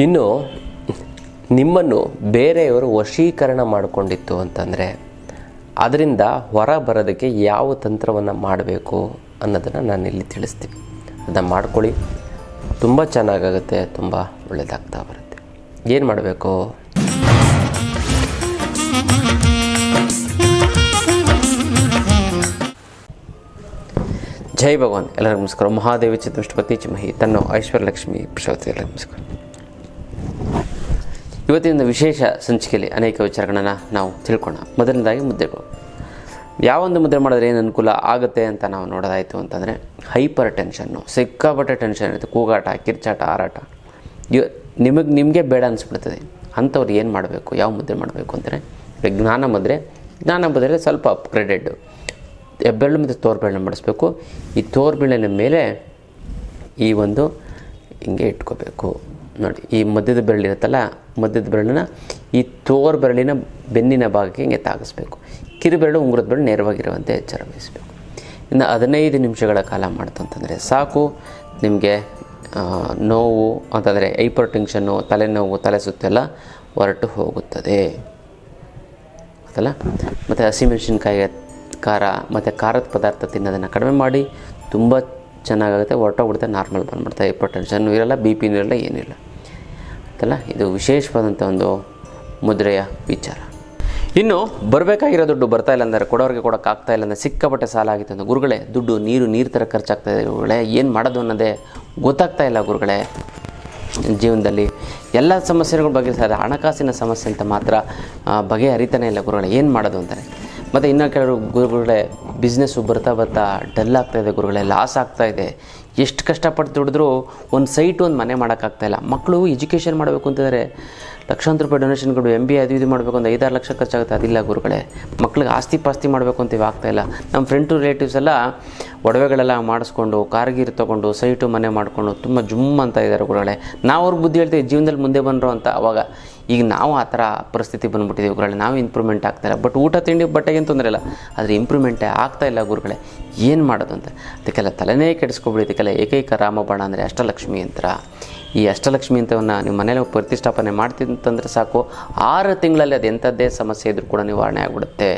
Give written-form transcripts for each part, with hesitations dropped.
ಇನ್ನು ನಿಮ್ಮನ್ನು ಬೇರೆಯವರು ವಶೀಕರಣ ಮಾಡಿಕೊಂಡಿತ್ತು ಅಂತಂದರೆ ಅದರಿಂದ ಹೊರ ಬರೋದಕ್ಕೆ ಯಾವ ತಂತ್ರವನ್ನು ಮಾಡಬೇಕು ಅನ್ನೋದನ್ನು ನಾನು ಇಲ್ಲಿ ತಿಳಿಸ್ತೀನಿ. ಅದನ್ನು ಮಾಡ್ಕೊಳ್ಳಿ, ತುಂಬ ಚೆನ್ನಾಗಾಗುತ್ತೆ, ತುಂಬ ಒಳ್ಳೆಯದಾಗ್ತಾ ಬರುತ್ತೆ. ಏನು ಮಾಡಬೇಕು? ಜೈ ಭಗವಾನ್. ಎಲ್ಲರಿಗೂ ನಮಸ್ಕಾರ. ಮಹಾದೇವಿ ಚಿತ್ರಪತಿ ಚಿಮಹಿ ತನ್ನೋ ಐಶ್ವರ್ಯಲಕ್ಷ್ಮಿ ಪ್ರಶಾಂತಿ. ಎಲ್ಲರಿಗೂ ನಮಸ್ಕಾರ. ಇವತ್ತಿನ ವಿಶೇಷ ಸಂಚಿಕೆಯಲ್ಲಿ ಅನೇಕ ವಿಚಾರಗಳನ್ನು ನಾವು ತಿಳ್ಕೊಳ್ಳೋಣ. ಮೊದಲನೇದಾಗಿ ಮುದ್ದೆಗಳು. ಯಾವೊಂದು ಮುದ್ರೆ ಮಾಡಿದ್ರೆ ಏನು ಅನುಕೂಲ ಆಗುತ್ತೆ ಅಂತ ನಾವು ನೋಡೋದಾಯಿತು ಅಂತಂದರೆ, ಹೈಪರ್ ಟೆನ್ಷನ್ನು, ಸಿಕ್ಕಾಪಟ್ಟೆ ಟೆನ್ಷನ್ ಇರುತ್ತೆ, ಕೂಗಾಟ, ಕಿರ್ಚಾಟ, ಹಾರಾಟ, ನಿಮಗೆ ಬೇಡ ಅನಿಸ್ಬಿಡ್ತದೆ. ಅಂಥವ್ರು ಏನು ಮಾಡಬೇಕು, ಯಾವ ಮುದ್ರೆ ಮಾಡಬೇಕು ಅಂದರೆ, ಜ್ಞಾನ ಮುದ್ರೆ ಸ್ವಲ್ಪ ಅಪ್ಗ್ರೇಡೆಡ್ ಹೆಬ್ಬೆರಳು ಮತ್ತು ತೋರ್ಬೆರಳನ್ನ ಮಾಡಿಸ್ಬೇಕು. ಈ ತೋರ್ಬೆರಳಿನ ಮೇಲೆ ಈ ಒಂದು ಹಿಂಗೆ ಇಟ್ಕೋಬೇಕು ನೋಡಿ. ಈ ಮಧ್ಯದ ಬೆರಳಿರುತ್ತಲ್ಲ, ಮಧ್ಯದ ಬೆರಳನ್ನ ಈ ತೋರ್ಬೆರಳಿನ ಬೆನ್ನಿನ ಭಾಗಕ್ಕೆ ಹಿಂಗೆ ತಾಗಿಸ್ಬೇಕು. ಕಿರುಬೆರಳು ಉಂಗುರದ ಬೆರಳು ನೇರವಾಗಿರುವಂತೆ ಎಚ್ಚರ ವಹಿಸಬೇಕು. ಇನ್ನು 15 ನಿಮಿಷಗಳ ಕಾಲ ಮಾಡ್ತು ಅಂತಂದರೆ ಸಾಕು. ನಿಮಗೆ ನೋವು ಅಂತಂದರೆ ಹೈಪರ್ ಟೆನ್ಷನ್ನು, ತಲೆನೋವು, ತಲೆ ಸುತ್ತೆಲ್ಲ ಹೊರಟು ಹೋಗುತ್ತದೆ ಅಲ್ಲ. ಮತ್ತು ಹಸಿಮೆಣಸಿನ್ಕಾಯಿ, ಖಾರ ಮತ್ತು ಖಾರದ ಪದಾರ್ಥ ತಿನ್ನೋದನ್ನು ಕಡಿಮೆ ಮಾಡಿ. ತುಂಬ ಚೆನ್ನಾಗಾಗುತ್ತೆ, ಹೊರಟೋಗ್ಬಿಡುತ್ತೆ, ನಾರ್ಮಲ್ ಬಂದ್ಬಿಡುತ್ತೆ. ಹೈಪರ್ ಟೆನ್ಷನ್ನು ಇರೋಲ್ಲ, ಬಿ ಪಿನೂ ಇರಲ್ಲ, ಏನಿಲ್ಲ ಅಂತಲ್ಲ. ಇದು ವಿಶೇಷವಾದಂಥ ಒಂದು ಮುದ್ರೆಯ ವಿಚಾರ. ಇನ್ನು ಬರಬೇಕಾಗಿರೋ ದುಡ್ಡು ಬರ್ತಾ ಇಲ್ಲ ಅಂದರೆ, ಕೊಡೋರಿಗೆ ಕೊಡೋಕ್ಕಾಗ್ತಾ ಇಲ್ಲ ಅಂದರೆ, ಸಿಕ್ಕಾಪಟ್ಟೆ ಸಾಲ ಆಗಿತ್ತು ಅಂದರೆ, ಗುರುಗಳೇ ದುಡ್ಡು ನೀರು ಥರ ಖರ್ಚಾಗ್ತಾಯಿದೆ ಗುರುಗಳೇ, ಏನು ಮಾಡೋದು ಅನ್ನೋದೇ ಗೊತ್ತಾಗ್ತಾ ಇಲ್ಲ ಗುರುಗಳೇ. ಜೀವನದಲ್ಲಿ ಎಲ್ಲ ಸಮಸ್ಯೆಗಳ ಬಗ್ಗೆ ಹಣಕಾಸಿನ ಸಮಸ್ಯೆ ಅಂತ ಮಾತ್ರ ಬಗೆಹರಿತಾನೆ ಇಲ್ಲ ಗುರುಗಳೇ, ಏನು ಮಾಡೋದು ಅಂತಾರೆ. ಮತ್ತು ಇನ್ನೂ ಕೆಲವರು ಗುರುಗಳೇ ಬಿಸ್ನೆಸ್ಸು ಬರ್ತಾ ಡಲ್ ಆಗ್ತಾಯಿದೆ ಗುರುಗಳೇ, ಲಾಸ್ ಆಗ್ತಾಯಿದೆ, ಎಷ್ಟು ಕಷ್ಟಪಟ್ಟು ದುಡಿದ್ರೂ ಒಂದು ಸೈಟು, ಒಂದು ಮನೆ ಮಾಡೋಕ್ಕಾಗ್ತಾಯಿಲ್ಲ. ಮಕ್ಕಳು ಎಜುಕೇಷನ್ ಮಾಡಬೇಕು ಅಂತಂದರೆ ಲಕ್ಷಾಂತರ ರೂಪಾಯಿ ಡೊನೇಷನ್ಗಳು, MBA ಅದು ಇದು ಮಾಡಬೇಕು ಅಂತ 5-6 ಲಕ್ಷ ಖರ್ಚಾಗುತ್ತೆ, ಅದಿಲ್ಲ ಗುರುಗಳೇ. ಮಕ್ಳಿಗೆ ಆಸ್ತಿ ಪಾಸ್ತಿ ಮಾಡಬೇಕು ಅಂತೀವಿ, ಆಗ್ತಾಯಿಲ್ಲ. ನಮ್ಮ ಫ್ರೆಂಡು ರಿಲೇಟಿವ್ಸ್ ಎಲ್ಲ ಒಡವೆಗಳೆಲ್ಲ ಮಾಡಿಸ್ಕೊಂಡು, ಕಾರ್ಗೀರು ತೊಗೊಂಡು, ಸೈಟು ಮನೆ ಮಾಡಿಕೊಂಡು ತುಂಬ ಜುಮ್ ಅಂತ ಇದ್ದಾರೆ ಗುರುಗಳೇ. ನಾವು ಅವ್ರಿಗೆ ಬುದ್ಧಿ ಹೇಳ್ತೀವಿ ಜೀವನದಲ್ಲಿ ಮುಂದೆ ಬಂದರು ಅಂತ. ಅವಾಗ ಈಗ ನಾವು ಆ ಥರ ಪರಿಸ್ಥಿತಿ ಬಂದುಬಿಟ್ಟಿದ್ದೀವಿ ಗುರುಗಳೇ. ನಾವು ಇಂಪ್ರೂವ್ಮೆಂಟ್ ಆಗ್ತಾಯಿಲ್ಲ. ಬಟ್ ಊಟ ತಿಂಡಿ ಬಟ್ಟೆಗೇನು ತೊಂದರೆ ಇಲ್ಲ, ಆದರೆ ಇಂಪ್ರೂವ್ಮೆಂಟೇ ಆಗ್ತಾಯಿಲ್ಲ ಗುರುಗಳೇ, ಏನು ಮಾಡೋದು ಅಂತ. ಅದಕ್ಕೆಲ್ಲ ತಲೆನೇ ಕೆಡಿಸ್ಕೊಬಿಡಿ. ಇದಕ್ಕೆಲ್ಲ ಏಕೈಕ ರಾಮಬಾಣ ಅಂದರೆ ಅಷ್ಟಲಕ್ಷ್ಮಿ ಯಂತ್ರ. ಈ ಅಷ್ಟಲಕ್ಷ್ಮಿ ಯಂತ್ರವನ್ನು ನೀವು ಮನೇಲಿ ಪ್ರತಿಷ್ಠಾಪನೆ ಮಾಡ್ತಿದ್ದಂತಂದರೆ ಸಾಕು, 6 ತಿಂಗಳಲ್ಲಿ ಅದು ಎಂಥದ್ದೇ ಸಮಸ್ಯೆ ಇದ್ರೂ ಕೂಡ ನಿವಾರಣೆ ಆಗಿಬಿಡುತ್ತೆ.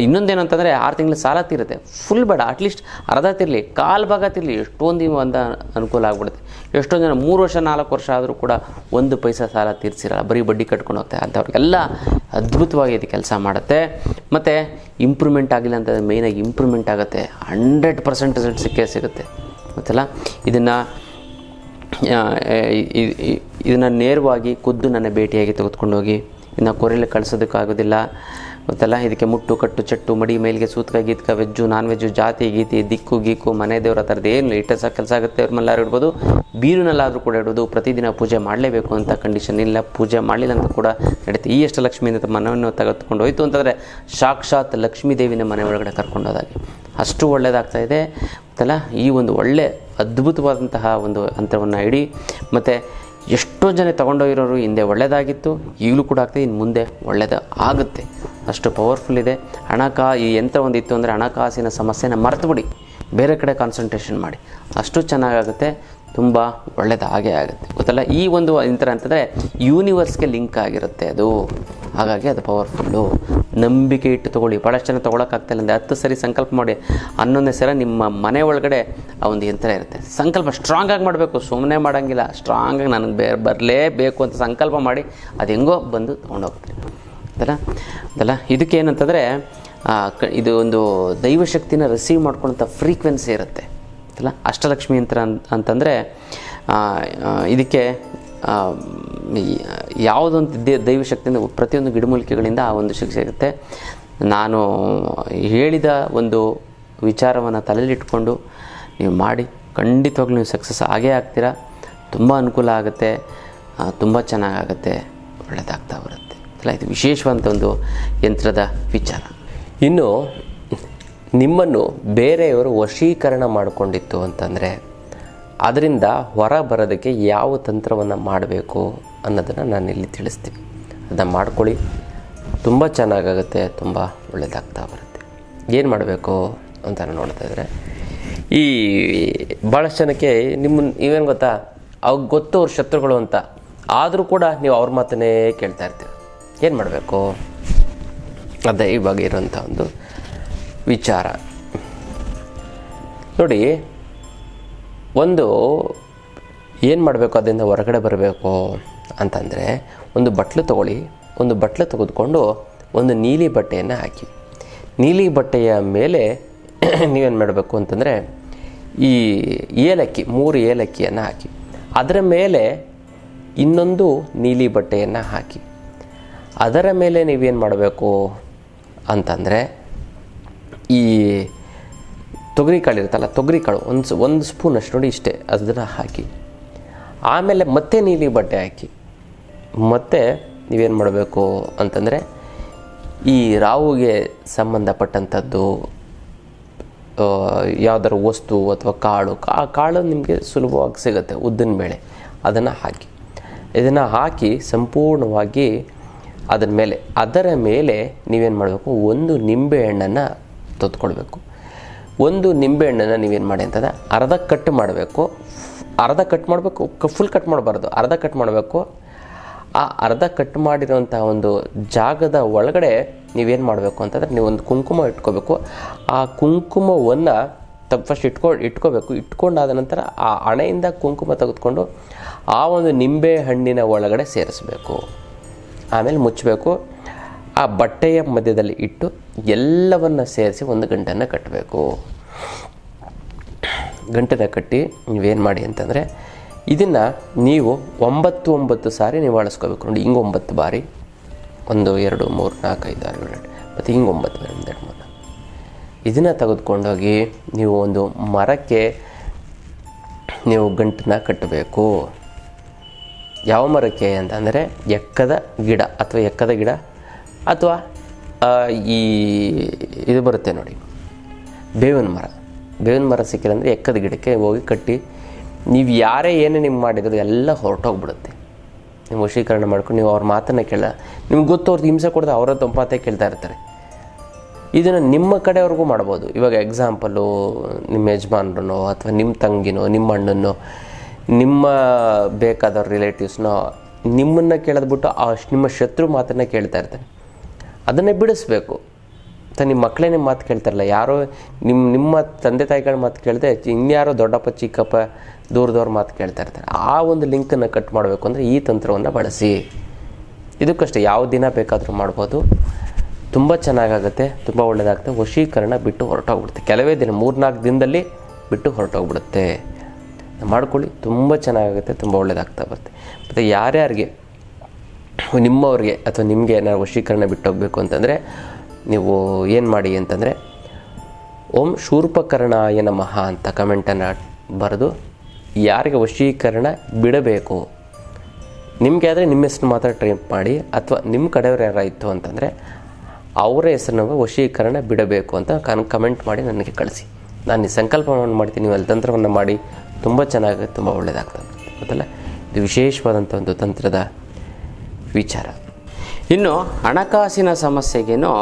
ಇನ್ನೊಂದೇನು ಅಂತಂದರೆ, 6 ತಿಂಗಳ ಸಾಲ ತೀರುತ್ತೆ. ಫುಲ್ ಬೇಡ, ಅಟ್ಲೀಸ್ಟ್ ಅರ್ಧ ತಿರಲಿ, ಕಾಲು ಭಾಗ ತಿರಲಿ, ಎಷ್ಟೊಂದು ಒಂದು ಅನುಕೂಲ ಆಗಿಬಿಡುತ್ತೆ. ಎಷ್ಟೊಂದು ಜನ 3 ವರ್ಷ 4 ವರ್ಷ ಆದರೂ ಕೂಡ 1 ಪೈಸಾ ಸಾಲ ತೀರಿಸಿರಲ್ಲ, ಬರೀ ಬಡ್ಡಿ ಕಟ್ಕೊಂಡು ಹೋಗ್ತಾರೆ. ಅಂಥವ್ರಿಗೆಲ್ಲ ಅದ್ಭುತವಾಗಿ ಇದು ಕೆಲಸ ಮಾಡುತ್ತೆ. ಮತ್ತು ಇಂಪ್ರೂವ್ಮೆಂಟ್ ಆಗಿಲ್ಲ ಅಂತಂದರೆ ಮೇಯ್ನಾಗಿ ಇಂಪ್ರೂವ್ಮೆಂಟ್ ಆಗುತ್ತೆ, 100% ರಿಸಲ್ಟ್ ಸಿಗುತ್ತೆ ಗೊತ್ತಲ್ಲ. ಇದನ್ನು ನೇರವಾಗಿ ಖುದ್ದು ನನ್ನ ಭೇಟಿಯಾಗಿ ತೆಗೆದುಕೊಂಡು ಹೋಗಿ, ಇನ್ನು ಕೊರೆಯಲ್ಲಿ ಕಳಿಸೋದಕ್ಕಾಗೋದಿಲ್ಲ ಗೊತ್ತಲ್ಲ. ಇದಕ್ಕೆ ಮುಟ್ಟು, ಕಟ್ಟು, ಚಟ್ಟು, ಮಡಿ, ಮೇಲಿಗೆ ಸೂತ್ಕ, ಗೀತ್ಕ, ವೆಜ್ಜು, ನಾನ್ ವೆಜ್ಜು, ಜಾತಿ ಗೀತಿ, ದಿಕ್ಕು ಗೀಕು, ಮನೆ ದೇವ್ರ ಆ ಥರದ್ದು ಏನು ಇಟ್ಟ ಸಹ ಕೆಲಸ ಆಗುತ್ತೆ. ಅವ್ರ ಮೇಲಾದ್ರು ಇಡ್ಬೋದು, ಬೀರುನಲ್ಲಾದರೂ ಕೂಡ ಇಡೋದು. ಪ್ರತಿದಿನ ಪೂಜೆ ಮಾಡಲೇಬೇಕು ಅಂತ ಕಂಡೀಷನ್ ಇಲ್ಲ, ಪೂಜೆ ಮಾಡಲಿಲ್ಲ ಅಂತ ಕೂಡ ನಡೀತೆ. ಈ ಅಷ್ಟಲಕ್ಷ್ಮಿಯಿಂದ ಮನವನ್ನು ತೆಗೆದುಕೊಂಡು ಹೋಯಿತು ಅಂತಂದರೆ ಸಾಕ್ಷಾತ್ ಲಕ್ಷ್ಮೀ ದೇವಿನ ಮನೆ ಒಳಗಡೆ ಕರ್ಕೊಂಡೋದಾಗೆ ಅಷ್ಟು ಒಳ್ಳೆಯದಾಗ್ತಾಯಿದೆ ಗೊತ್ತಲ್ಲ. ಈ ಒಂದು ಒಳ್ಳೆ ಅದ್ಭುತವಾದಂತಹ ಒಂದು ಯಂತ್ರವನ್ನು ಇಡಿ. ಮತ್ತು ಎಷ್ಟೋ ಜನ ತೊಗೊಂಡೋಗಿರೋರು ಹಿಂದೆ ಒಳ್ಳೆಯದಾಗಿತ್ತು, ಈಗಲೂ ಕೂಡ ಆಗ್ತದೆ, ಇನ್ನು ಮುಂದೆ ಒಳ್ಳೆಯದು ಆಗುತ್ತೆ. ಅಷ್ಟು ಪವರ್ಫುಲ್ ಇದೆ. ಈ ಯಂತ್ರ ಒಂದು ಇತ್ತು ಅಂದರೆ ಹಣಕಾಸಿನ ಸಮಸ್ಯೆನ ಮರೆತುಬಿಡಿ, ಬೇರೆ ಕಡೆ ಕಾನ್ಸಂಟ್ರೇಷನ್ ಮಾಡಿ, ಅಷ್ಟು ಚೆನ್ನಾಗಾಗುತ್ತೆ, ತುಂಬ ಒಳ್ಳೆಯದು ಹಾಗೇ ಆಗುತ್ತೆ ಗೊತ್ತಲ್ಲ. ಈ ಒಂದು ಯಂತ್ರ ಅಂತಂದರೆ ಯೂನಿವರ್ಸ್ಗೆ ಲಿಂಕ್ ಆಗಿರುತ್ತೆ ಅದು, ಹಾಗಾಗಿ ಅದು ಪವರ್ಫುಲ್ಲು. ನಂಬಿಕೆ ಇಟ್ಟು ತೊಗೊಳ್ಳಿ. ಭಾಳಷ್ಟು ಜನ ತೊಗೊಳಕ್ಕಾಗ್ತಾಯಿಲ್ಲ ಅಂದರೆ 10 ಸರಿ ಸಂಕಲ್ಪ ಮಾಡಿ, 11ನೇ ಸಲ ನಿಮ್ಮ ಮನೆ ಒಳಗಡೆ ಆ ಒಂದು ಯಂತ್ರ ಇರುತ್ತೆ. ಸಂಕಲ್ಪ ಸ್ಟ್ರಾಂಗಾಗಿ ಮಾಡಬೇಕು, ಸುಮ್ಮನೆ ಮಾಡೋಂಗಿಲ್ಲ. ಸ್ಟ್ರಾಂಗಾಗಿ ನನಗೆ ಬರಲೇಬೇಕು ಅಂತ ಸಂಕಲ್ಪ ಮಾಡಿ, ಅದು ಹೆಂಗೋ ಬಂದು ತೊಗೊಂಡೋಗ್ತೀರಿ ಅದಲ್ಲ. ಇದಕ್ಕೇನಂತಂದರೆ ಇದು ಒಂದು ದೈವಶಕ್ತಿನ ರಿಸೀವ್ ಮಾಡ್ಕೊಳ್ಳೋಂಥ ಫ್ರೀಕ್ವೆನ್ಸಿ ಇರುತ್ತೆ ಅಲ್ಲ. ಅಷ್ಟಲಕ್ಷ್ಮಿ ಯಂತ್ರ ಅಂತಂದರೆ ಇದಕ್ಕೆ ಯಾವುದೊಂದು ದೈವಶಕ್ತಿಯಿಂದ ಪ್ರತಿಯೊಂದು ಗಿಡಮೂಲಿಕೆಗಳಿಂದ ಆ ಒಂದು ಶಕ್ತಿ ಸಿಗುತ್ತೆ. ನಾನು ಹೇಳಿದ ಒಂದು ವಿಚಾರವನ್ನು ತಲೆಯಲ್ಲಿಟ್ಕೊಂಡು ನೀವು ಮಾಡಿ, ಖಂಡಿತವಾಗ್ಲೂ ನೀವು ಸಕ್ಸಸ್ ಆಗೇ ಆಗ್ತೀರಾ. ತುಂಬ ಅನುಕೂಲ ಆಗುತ್ತೆ, ತುಂಬ ಚೆನ್ನಾಗಾಗುತ್ತೆ, ಒಳ್ಳೆಯದಾಗ್ತಾ ಬರುತ್ತೆ ಅಲ್ಲ. ಇದು ವಿಶೇಷವಾದಂಥ ಒಂದು ಯಂತ್ರದ ವಿಚಾರ. ಇನ್ನು ನಿಮ್ಮನ್ನು ಬೇರೆಯವರು ವಶೀಕರಣ ಮಾಡಿಕೊಂಡಿತ್ತು ಅಂತಂದರೆ ಅದರಿಂದ ಹೊರ ಬರೋದಕ್ಕೆ ಯಾವ ತಂತ್ರವನ್ನು ಮಾಡಬೇಕು ಅನ್ನೋದನ್ನು ನಾನು ಇಲ್ಲಿ ತಿಳಿಸ್ತೀನಿ. ಅದನ್ನು ಮಾಡ್ಕೊಳ್ಳಿ, ತುಂಬ ಚೆನ್ನಾಗಾಗುತ್ತೆ, ತುಂಬ ಒಳ್ಳೆಯದಾಗ್ತಾ ಬರುತ್ತೆ. ಏನು ಮಾಡಬೇಕು ಅಂತ ನೋಡ್ತಾ ಇದ್ದರೆ, ಈ ಭಾಳಷ್ಟು ಜನಕ್ಕೆ ನೀವೇನು ಗೊತ್ತಾ, ಅವಾಗ ಗೊತ್ತು ಅವ್ರ ಶತ್ರುಗಳು ಅಂತ. ಆದರೂ ಕೂಡ ನೀವು ಅವ್ರ ಮಾತನ್ನೇ ಕೇಳ್ತಾ ಇರ್ತೀರ. ಏನು ಮಾಡಬೇಕು? ಅದೇ ಇವಾಗ ಇರೋಂಥ ಒಂದು ವಿಚಾರ ನೋಡಿ. ಒಂದು ಏನು ಮಾಡಬೇಕು, ಅದರಿಂದ ಹೊರಗಡೆ ಬರಬೇಕು ಅಂತಂದರೆ ಒಂದು ಬಟ್ಲು ತೊಗೊಳ್ಳಿ. ಒಂದು ಬಟ್ಲು ತೆಗೆದುಕೊಂಡು ಒಂದು ನೀಲಿ ಬಟ್ಟೆಯನ್ನು ಹಾಕಿ. ನೀಲಿ ಬಟ್ಟೆಯ ಮೇಲೆ ನೀವೇನು ಮಾಡಬೇಕು ಅಂತಂದರೆ ಈ ಏಲಕ್ಕಿ 3 ಏಲಕ್ಕಿಯನ್ನು ಹಾಕಿ. ಅದರ ಮೇಲೆ ಇನ್ನೊಂದು ನೀಲಿ ಬಟ್ಟೆಯನ್ನು ಹಾಕಿ. ಅದರ ಮೇಲೆ ನೀವೇನು ಮಾಡಬೇಕು ಅಂತಂದರೆ ಈ ತೊಗರಿಕಾಳು ಇರುತ್ತಲ್ಲ, ತೊಗರಿಕಾಳು ಒಂದು ಸ್ಪೂನಷ್ಟು ನೋಡಿ, ಇಷ್ಟೇ ಅದನ್ನು ಹಾಕಿ. ಆಮೇಲೆ ಮತ್ತೆ ನೀಲಿ ಬಟ್ಟೆ ಹಾಕಿ. ಮತ್ತು ನೀವೇನು ಮಾಡಬೇಕು ಅಂತಂದರೆ ಈ ರಾಹುಗೆ ಸಂಬಂಧಪಟ್ಟಂಥದ್ದು ಯಾವುದಾದ್ರು ವಸ್ತು ಅಥವಾ ಕಾಳು ನಿಮಗೆ ಸುಲಭವಾಗಿ ಸಿಗುತ್ತೆ, ಉದ್ದಿನ ಬೇಳೆ, ಅದನ್ನು ಹಾಕಿ. ಇದನ್ನು ಹಾಕಿ ಸಂಪೂರ್ಣವಾಗಿ ಅದರ ಮೇಲೆ ನೀವೇನು ಮಾಡಬೇಕು, ಒಂದು ನಿಂಬೆಹಣ್ಣನ್ನು ತೆಗೆದುಕೊಳ್ಬೇಕು. ಒಂದು ನಿಂಬೆಹಣ್ಣನ್ನು ನೀವೇನು ಮಾಡಿ ಅಂತಂದರೆ ಅರ್ಧ ಕಟ್ ಮಾಡಬೇಕು. ಫುಲ್ ಕಟ್ ಮಾಡಬಾರ್ದು, ಅರ್ಧ ಕಟ್ ಮಾಡಬೇಕು. ಆ ಅರ್ಧ ಕಟ್ ಮಾಡಿರೋಂಥ ಒಂದು ಜಾಗದ ಒಳಗಡೆ ನೀವೇನು ಮಾಡಬೇಕು ಅಂತಂದರೆ ನೀವು ಒಂದು ಕುಂಕುಮ ಇಟ್ಕೋಬೇಕು. ಆ ಕುಂಕುಮವನ್ನು ಫಸ್ಟ್ ಇಟ್ಕೋಬೇಕು. ಇಟ್ಕೊಂಡಾದ ನಂತರ ಆ ಹಣೆಯಿಂದ ಕುಂಕುಮ ತೆಗೆದುಕೊಂಡು ಆ ಒಂದು ನಿಂಬೆ ಹಣ್ಣಿನ ಒಳಗಡೆ ಸೇರಿಸಬೇಕು. ಆಮೇಲೆ ಮುಚ್ಚಬೇಕು. ಆ ಬಟ್ಟೆಯ ಮಧ್ಯದಲ್ಲಿ ಇಟ್ಟು ಎಲ್ಲವನ್ನು ಸೇರಿಸಿ ಒಂದು ಗಂಟನ್ನು ಕಟ್ಟಬೇಕು. ಗಂಟನ್ನು ಕಟ್ಟಿ ನೀವೇನು ಮಾಡಿ ಅಂತಂದರೆ ಇದನ್ನು ನೀವು 9 ಸಾರಿ ನೀವು ಅಳಿಸ್ಕೋಬೇಕು ನೋಡಿ. ಹಿಂಗೆ 9 ಬಾರಿ, 1 2 3 4 5 6 7 ಮತ್ತು ಹಿಂಗೆ 9 ಬಾರಿ, 1 2 3 ಇದನ್ನು ತೆಗೆದುಕೊಂಡೋಗಿ ನೀವು ಒಂದು ಮರಕ್ಕೆ ನೀವು ಗಂಟನ್ನು ಕಟ್ಟಬೇಕು. ಯಾವ ಮರಕ್ಕೆ ಅಂತಂದರೆ ಎಕ್ಕದ ಗಿಡ ಅಥವಾ ಇದು ಬರುತ್ತೆ ನೋಡಿ, ಬೇವಿನ ಮರ ಸಿಕ್ಕಿಲ್ಲ ಅಂದರೆ ಎಕ್ಕದ ಗಿಡಕ್ಕೆ ಹೋಗಿ ಕಟ್ಟಿ. ನೀವು ಯಾರೇ ಏನೇ ನಿಮ್ಗೆ ಮಾಡಿದ್ರು ಎಲ್ಲ ಹೊರಟೋಗ್ಬಿಡುತ್ತೆ. ನೀವು ವಶೀಕರಣ ಮಾಡ್ಕೊಂಡು ನೀವು ಅವ್ರ ಮಾತನ್ನು ನಿಮ್ಗೆ ಗೊತ್ತು, ಅವ್ರದ್ದು ಹಿಂಸೆ ಕೊಡೋದು ಅವರ ಮಾತೇ ಕೇಳ್ತಾ ಇರ್ತಾರೆ. ಇದನ್ನು ನಿಮ್ಮ ಕಡೆಯವ್ರಿಗೂ ಮಾಡ್ಬೋದು. ಇವಾಗ ಎಕ್ಸಾಂಪಲು ನಿಮ್ಮ ಯಜಮಾನ್ರನ್ನೋ ಅಥವಾ ನಿಮ್ಮ ತಂಗಿನೋ ನಿಮ್ಮ ಅಣ್ಣನೋ ನಿಮ್ಮ ಬೇಕಾದವ್ರ ರಿಲೇಟಿವ್ಸ್ನೋ ನಿಮ್ಮನ್ನು ಕೇಳದ್ಬಿಟ್ಟು ನಿಮ್ಮ ಶತ್ರು ಮಾತನ್ನು ಕೇಳ್ತಾ ಇರ್ತಾರೆ. ಅದನ್ನೇ ಬಿಡಿಸ್ಬೇಕು. ನಿಮ್ಮ ಮಕ್ಕಳೇ ನಿಮ್ಮ ಮಾತು ಕೇಳ್ತಾರಲ್ಲ, ಯಾರೋ ನಿಮ್ಮ ತಂದೆ ತಾಯಿಗಳ ಮಾತು ಕೇಳಿದೆ ಇನ್ಯಾರೋ ದೊಡ್ಡಪ್ಪ ಚಿಕ್ಕಪ್ಪ ದೂರದವ್ರ ಮಾತು ಕೇಳ್ತಾ ಇರ್ತಾರೆ. ಆ ಒಂದು ಲಿಂಕನ್ನು ಕಟ್ ಮಾಡಬೇಕು ಅಂದರೆ ಈ ತಂತ್ರವನ್ನು ಬಳಸಿ. ಇದಕ್ಕಷ್ಟೇ ಯಾವ ದಿನ ಬೇಕಾದರೂ ಮಾಡ್ಬೋದು. ತುಂಬ ಚೆನ್ನಾಗಾಗುತ್ತೆ, ತುಂಬ ಒಳ್ಳೆಯದಾಗುತ್ತೆ. ವಶೀಕರಣ ಬಿಟ್ಟು ಹೊರಟೋಗ್ಬಿಡುತ್ತೆ. ಕೆಲವೇ ದಿನ 3-4 ದಿನದಲ್ಲಿ ಬಿಟ್ಟು ಹೊರಟೋಗ್ಬಿಡುತ್ತೆ. ಮಾಡ್ಕೊಳ್ಳಿ, ತುಂಬ ಚೆನ್ನಾಗಾಗುತ್ತೆ, ತುಂಬ ಒಳ್ಳೆಯದಾಗ್ತಾ ಬರುತ್ತೆ. ಮತ್ತು ಯಾರ್ಯಾರಿಗೆ ನಿಮ್ಮವ್ರಿಗೆ ಅಥವಾ ನಿಮಗೆ ಏನಾದ್ರು ವಶೀಕರಣ ಬಿಟ್ಟು ಹೋಗಬೇಕು ಅಂತಂದರೆ ನೀವು ಏನು ಮಾಡಿ ಅಂತಂದರೆ ಓಂ ಶೂರ್ಪಕರ್ಣಾಯ ನಮಃ ಅಂತ ಕಮೆಂಟನ್ನು ಬರೆದು ಯಾರಿಗೆ ವಶೀಕರಣ ಬಿಡಬೇಕು ನಿಮಗೆ ಆದರೆ ನಿಮ್ಮ ಹೆಸರು ಮಾತ್ರ ಟೈಪ್ ಮಾಡಿ, ಅಥವಾ ನಿಮ್ಮ ಕಡೆಯವ್ರು ಯಾರು ಇತ್ತು ಅಂತಂದರೆ ಅವರ ಹೆಸರನ್ನು ವಶೀಕರಣ ಬಿಡಬೇಕು ಅಂತ ಕಮೆಂಟ್ ಮಾಡಿ ನನಗೆ ಕಳಿಸಿ. ನಾನು ಈ ಸಂಕಲ್ಪವನ್ನು ಮಾಡ್ತೀನಿ, ನೀವು ಅಲ್ಲಿ ತಂತ್ರವನ್ನು ಮಾಡಿ. ತುಂಬ ಚೆನ್ನಾಗಿ ತುಂಬ ಒಳ್ಳೆಯದಾಗ್ತದೆ ಗೊತ್ತಲ್ಲ. ಇದು ವಿಶೇಷವಾದಂಥ ಒಂದು ತಂತ್ರದ ವಿಚಾರ. ಇನ್ನು ಹಣಕಾಸಿನ ಸಮಸ್ಯೆಗೇನೋ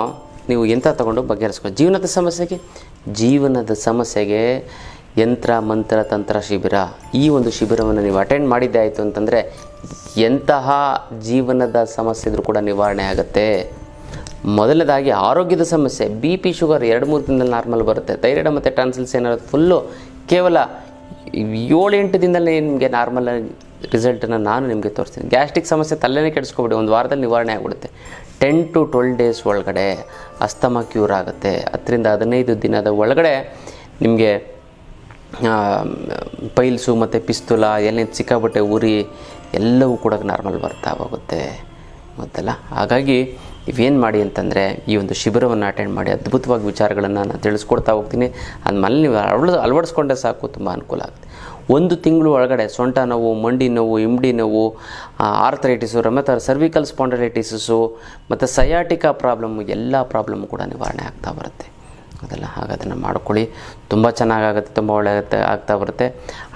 ನೀವು ಯಂತ್ರ ತಗೊಂಡು ಬಗೆಹರಿಸ್ಕೊ. ಜೀವನದ ಸಮಸ್ಯೆಗೆ ಯಂತ್ರ ಮಂತ್ರ ತಂತ್ರ ಶಿಬಿರ, ಈ ಒಂದು ಶಿಬಿರವನ್ನು ನೀವು ಅಟೆಂಡ್ ಮಾಡಿದ್ದೆ ಆಯಿತು ಅಂತಂದರೆ ಎಂತಹ ಜೀವನದ ಸಮಸ್ಯೆ ಇದ್ರೂ ಕೂಡ ನಿವಾರಣೆ ಆಗುತ್ತೆ. ಮೊದಲನೇದಾಗಿ ಆರೋಗ್ಯದ ಸಮಸ್ಯೆ, BP ಶುಗರ್ 2-3 ದಿನದಲ್ಲಿ ನಾರ್ಮಲ್ ಬರುತ್ತೆ. ಥೈರಾಯ್ಡ್ ಮತ್ತು ಟಾನ್ಸಿಲ್ಸ್ ಏನಾದ್ರು ಫುಲ್ಲು ಕೇವಲ 7-8 ದಿನದಲ್ಲಿ ನಿಮಗೆ ನಾರ್ಮಲ್ ರಿಸಲ್ಟನ್ನು ನಾನು ನಿಮಗೆ ತೋರಿಸ್ತೀನಿ. ಗ್ಯಾಸ್ಟ್ರಿಕ್ ಸಮಸ್ಯೆ ತಲೆನೇ ಕೆಡಿಸ್ಕೊಬಿಡಿ, 1 ವಾರದಲ್ಲಿ ನಿವಾರಣೆ ಆಗಿಬಿಡುತ್ತೆ. 10 to 12 ಡೇಸ್ ಒಳಗಡೆ ಅಸ್ತಮಾ ಕ್ಯೂರ್ ಆಗುತ್ತೆ. 10ರಿಂದ 15 ದಿನದ ಒಳಗಡೆ ನಿಮಗೆ ಪೈಲ್ಸು ಮತ್ತು ಪಿಸ್ತೂಲ ಎಲ್ಲಿ ಸಿಕ್ಕಾಬಟ್ಟೆ ಉರಿ ಎಲ್ಲವೂ ಕೂಡ ನಾರ್ಮಲ್ ಬರ್ತಾ ಹೋಗುತ್ತೆ ಗೊತ್ತಲ್ಲ. ಹಾಗಾಗಿ ನೀವೇನು ಮಾಡಿ ಅಂತಂದರೆ ಈ ಒಂದು ಶಿಬಿರವನ್ನು ಅಟೆಂಡ್ ಮಾಡಿ, ಅದ್ಭುತವಾಗಿ ವಿಚಾರಗಳನ್ನು ನಾನು ತಿಳಿಸ್ಕೊಡ್ತಾ ಹೋಗ್ತೀನಿ. ಆದ್ಮೇಲೆ ನೀವು ಅಳವಡಿಸ್ಕೊಂಡ್ರೆ ಸಾಕು, ತುಂಬ ಅನುಕೂಲ ಆಗುತ್ತೆ. 1 ತಿಂಗಳು ಒಳಗಡೆ ಸೊಂಟ ನೋವು, ಮಂಡಿ ನೋವು, ಇಮ್ಡಿ ನೋವು, ಆರ್ಥರೈಟಿಸು, ರಮತಾರ್, ಸರ್ವಿಕಲ್ ಸ್ಪಾಂಡಲೈಟಿಸು ಮತ್ತು ಸಯಾಟಿಕಾ ಪ್ರಾಬ್ಲಮ್ಮು, ಎಲ್ಲ ಪ್ರಾಬ್ಲಮ್ಮು ಕೂಡ ನಿವಾರಣೆ ಆಗ್ತಾ ಬರುತ್ತೆ ಅದೆಲ್ಲ. ಹಾಗೆ ಅದನ್ನು ಮಾಡ್ಕೊಳ್ಳಿ, ತುಂಬ ಚೆನ್ನಾಗಾಗುತ್ತೆ, ತುಂಬ ಒಳ್ಳೆಯಗುತ್ತೆ ಆಗ್ತಾ ಬರುತ್ತೆ.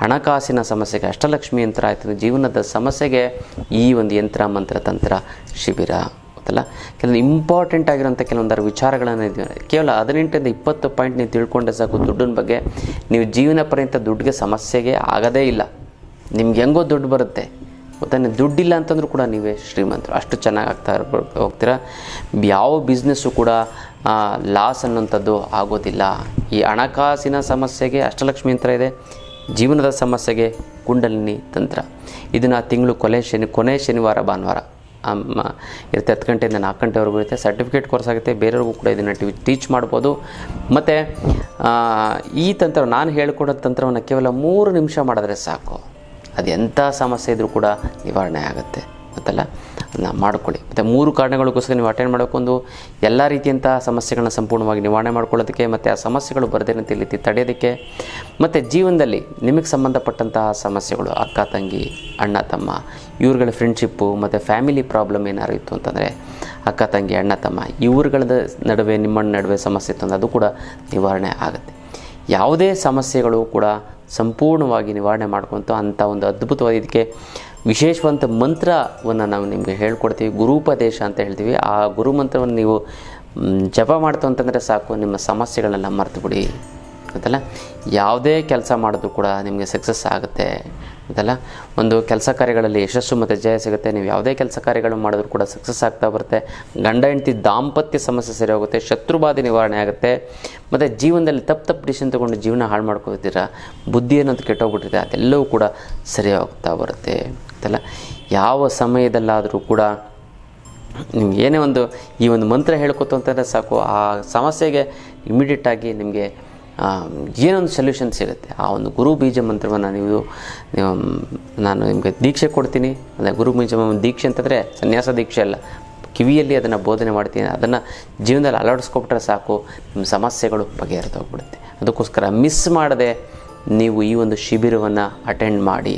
ಹಣಕಾಸಿನ ಸಮಸ್ಯೆಗೆ ಅಷ್ಟಲಕ್ಷ್ಮಿ ಯಂತ್ರ ಆಯ್ತದೆ, ಜೀವನದ ಸಮಸ್ಯೆಗೆ ಈ ಒಂದು ಯಂತ್ರ ಮಂತ್ರ ತಂತ್ರ ಶಿಬಿರ ಗೊತ್ತಲ್ಲ. ಕೆಲವೊಂದು ಇಂಪಾರ್ಟೆಂಟ್ ಆಗಿರೋಂಥ ಕೆಲವೊಂದರ ವಿಚಾರಗಳನ್ನು ಕೇವಲ 18ರಿಂದ 20 ಪಾಯಿಂಟ್ ನೀವು ತಿಳ್ಕೊಂಡೆ ಸಾಕು. ದುಡ್ಡಿನ ಬಗ್ಗೆ ನೀವು ಜೀವನ ಪರ್ಯಂತ ದುಡ್ಡಿಗೆ ಸಮಸ್ಯೆಗೆ ಆಗೋದೇ ಇಲ್ಲ. ನಿಮ್ಗೆ ಹೆಂಗೋ ದುಡ್ಡು ಬರುತ್ತೆ ಗೊತ್ತಾನೆ. ದುಡ್ಡಿಲ್ಲ ಅಂತಂದ್ರೂ ಕೂಡ ನೀವೇ ಶ್ರೀಮಂತರು, ಅಷ್ಟು ಚೆನ್ನಾಗಿ ಹೋಗ್ತೀರಾ. ಯಾವ ಬಿಸ್ನೆಸ್ಸು ಕೂಡ ಲಾಸ್ ಅನ್ನೋಂಥದ್ದು ಆಗೋದಿಲ್ಲ. ಈ ಹಣಕಾಸಿನ ಸಮಸ್ಯೆಗೆ ಅಷ್ಟಲಕ್ಷ್ಮಿ ಯಂತ್ರ ಇದೆ, ಜೀವನದ ಸಮಸ್ಯೆಗೆ ಕುಂಡಲಿನಿ ತಂತ್ರ. ಇದನ್ನು ತಿಂಗಳು ಕೊನೆ ಶನಿವಾರ ಭಾನುವಾರ ಇರುತ್ತೆ. 10 ಗಂಟೆಯಿಂದ 4 ಗಂಟೆವರೆಗೂ ಇರುತ್ತೆ. ಸರ್ಟಿಫಿಕೇಟ್ ಕೋರ್ಸ್ ಆಗುತ್ತೆ, ಬೇರೆಯವ್ರಿಗೂ ಕೂಡ ಇದನ್ನು ಟೀಚ್ ಮಾಡ್ಬೋದು. ಮತ್ತು ಈ ತಂತ್ರ ನಾನು ಹೇಳ್ಕೊಡೋ ತಂತ್ರವನ್ನು ಕೇವಲ 3 ನಿಮಿಷ ಮಾಡಿದ್ರೆ ಸಾಕು, ಅದು ಎಂಥ ಸಮಸ್ಯೆ ಇದ್ದರೂ ಕೂಡ ನಿವಾರಣೆ ಆಗುತ್ತೆ, ಗೊತ್ತಲ್ಲ. ಅದನ್ನ ಮಾಡ್ಕೊಳ್ಳಿ. ಮತ್ತು 3 ಕಾರಣಗಳಿಗೋಸ್ಕರ ನೀವು ಅಟೆಂಡ್ ಮಾಡೋಕ್ಕೊಂದು ಎಲ್ಲ ರೀತಿಯಂಥ ಸಮಸ್ಯೆಗಳನ್ನ ಸಂಪೂರ್ಣವಾಗಿ ನಿವಾರಣೆ ಮಾಡ್ಕೊಳ್ಳೋದಕ್ಕೆ, ಮತ್ತು ಆ ಸಮಸ್ಯೆಗಳು ಬರದೇನಂತ ರೀತಿ ತಡೆಯೋದಕ್ಕೆ, ಮತ್ತು ಜೀವನದಲ್ಲಿ ನಿಮಗೆ ಸಂಬಂಧಪಟ್ಟಂತಹ ಸಮಸ್ಯೆಗಳು, ಅಕ್ಕ ತಂಗಿ, ಅಣ್ಣ ತಮ್ಮ, ಇವ್ರುಗಳ ಫ್ರೆಂಡ್ಶಿಪ್ಪು ಮತ್ತು ಫ್ಯಾಮಿಲಿ ಪ್ರಾಬ್ಲಮ್ ಏನಾರು ಇತ್ತು ಅಂತಂದರೆ, ಅಕ್ಕ ತಂಗಿ, ಅಣ್ಣ ತಮ್ಮ ಇವ್ರುಗಳ ನಡುವೆ ನಿಮ್ಮ ನಡುವೆ ಸಮಸ್ಯೆ ಇತ್ತು ಅಂದರೆ ಅದು ಕೂಡ ನಿವಾರಣೆ ಆಗುತ್ತೆ. ಯಾವುದೇ ಸಮಸ್ಯೆಗಳು ಕೂಡ ಸಂಪೂರ್ಣವಾಗಿ ನಿವಾರಣೆ ಮಾಡ್ಕೊತ ಅಂಥ ಒಂದು ಅದ್ಭುತವಾದ ಇದಕ್ಕೆ ವಿಶೇಷವಂತ ಮಂತ್ರವನ್ನು ನಾವು ನಿಮಗೆ ಹೇಳ್ಕೊಡ್ತೀವಿ. ಗುರುಪದೇಶ ಅಂತ ಹೇಳ್ತೀವಿ. ಆ ಗುರು ಮಂತ್ರವನ್ನು ನೀವು ಜಪ ಮಾಡ್ತು ಅಂತಂದರೆ ಸಾಕು, ನಿಮ್ಮ ಸಮಸ್ಯೆಗಳನ್ನೆಲ್ಲ ಮರೆತು ಬಿಡಿ, ಗೊತ್ತಲ್ಲ. ಯಾವುದೇ ಕೆಲಸ ಮಾಡೋದು ಕೂಡ ನಿಮಗೆ ಸಕ್ಸಸ್ ಆಗುತ್ತೆ, ಗೊತ್ತಲ್ಲ. ಒಂದು ಕೆಲಸ ಕಾರ್ಯಗಳಲ್ಲಿ ಯಶಸ್ಸು ಮತ್ತು ಜಯ ಸಿಗುತ್ತೆ. ನೀವು ಯಾವುದೇ ಕೆಲಸ ಕಾರ್ಯಗಳು ಮಾಡಿದ್ರು ಕೂಡ ಸಕ್ಸಸ್ ಆಗ್ತಾ ಬರುತ್ತೆ. ಗಂಡ ಹೆಂಡತಿ ದಾಂಪತ್ಯ ಸಮಸ್ಯೆ ಸರಿ ಹೋಗುತ್ತೆ, ಶತ್ರುಬಾಧೆ ನಿವಾರಣೆ ಆಗುತ್ತೆ. ಮತ್ತು ಜೀವನದಲ್ಲಿ ತಪ್ಪು ಡಿಸಿಷನ್ ತೊಗೊಂಡು ಜೀವನ ಹಾಳು ಮಾಡ್ಕೊತೀರಾ, ಬುದ್ಧಿ ಅನ್ನೋದು ಕೆಟ್ಟೋಗ್ಬಿಟ್ಟಿದೆ, ಅದೆಲ್ಲವೂ ಕೂಡ ಸರಿ ಹೋಗ್ತಾ ಬರುತ್ತೆ, ಗೊತ್ತಲ್ಲ. ಯಾವ ಸಮಯದಲ್ಲಾದರೂ ಕೂಡ ನಿಮ್ಗೆ ಏನೇ ಈ ಒಂದು ಮಂತ್ರ ಹೇಳ್ಕೊತು ಅಂತಂದರೆ ಸಾಕು, ಆ ಸಮಸ್ಯೆಗೆ ಇಮಿಡಿಯೇಟಾಗಿ ನಿಮಗೆ ಏನೊಂದು ಸೊಲ್ಯೂಷನ್ ಸಿಗುತ್ತೆ. ಆ ಒಂದು ಗುರು ಬೀಜ ಮಂತ್ರವನ್ನು ನೀವು ನಾನು ನಿಮಗೆ ದೀಕ್ಷೆ ಕೊಡ್ತೀನಿ. ಅಂದರೆ ಗುರು ಬೀಜ ದೀಕ್ಷೆ ಅಂತಂದರೆ ಸನ್ಯಾಸ ದೀಕ್ಷೆ ಅಲ್ಲ, ಕಿವಿಯಲ್ಲಿ ಅದನ್ನು ಬೋಧನೆ ಮಾಡ್ತೀನಿ. ಅದನ್ನು ಜೀವನದಲ್ಲಿ ಅಳವಡಿಸ್ಕೊಬಿಟ್ರೆ ಸಾಕು, ನಿಮ್ಮ ಸಮಸ್ಯೆಗಳು ಬಗೆಹರಿದೋಗ್ಬಿಡುತ್ತೆ. ಅದಕ್ಕೋಸ್ಕರ ಮಿಸ್ ಮಾಡದೆ ನೀವು ಈ ಒಂದು ಶಿಬಿರವನ್ನು ಅಟೆಂಡ್ ಮಾಡಿ,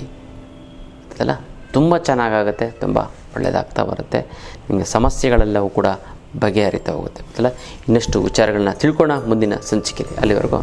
ಅದಲ್ಲ ತುಂಬ ಚೆನ್ನಾಗಾಗುತ್ತೆ, ತುಂಬ ಒಳ್ಳೆಯದಾಗ್ತಾ ಬರುತ್ತೆ. ನಿಮಗೆ ಸಮಸ್ಯೆಗಳೆಲ್ಲವೂ ಕೂಡ ಬಗೆಹರಿತಾ ಹೋಗುತ್ತೆ, ಅಲ್ಲ. ಇನ್ನಷ್ಟು ವಿಚಾರಗಳನ್ನ ತಿಳ್ಕೊಳ್ಳೋಣ ಮುಂದಿನ ಸಂಚಿಕೆಯಲ್ಲಿ. ಅಲ್ಲಿವರೆಗೂ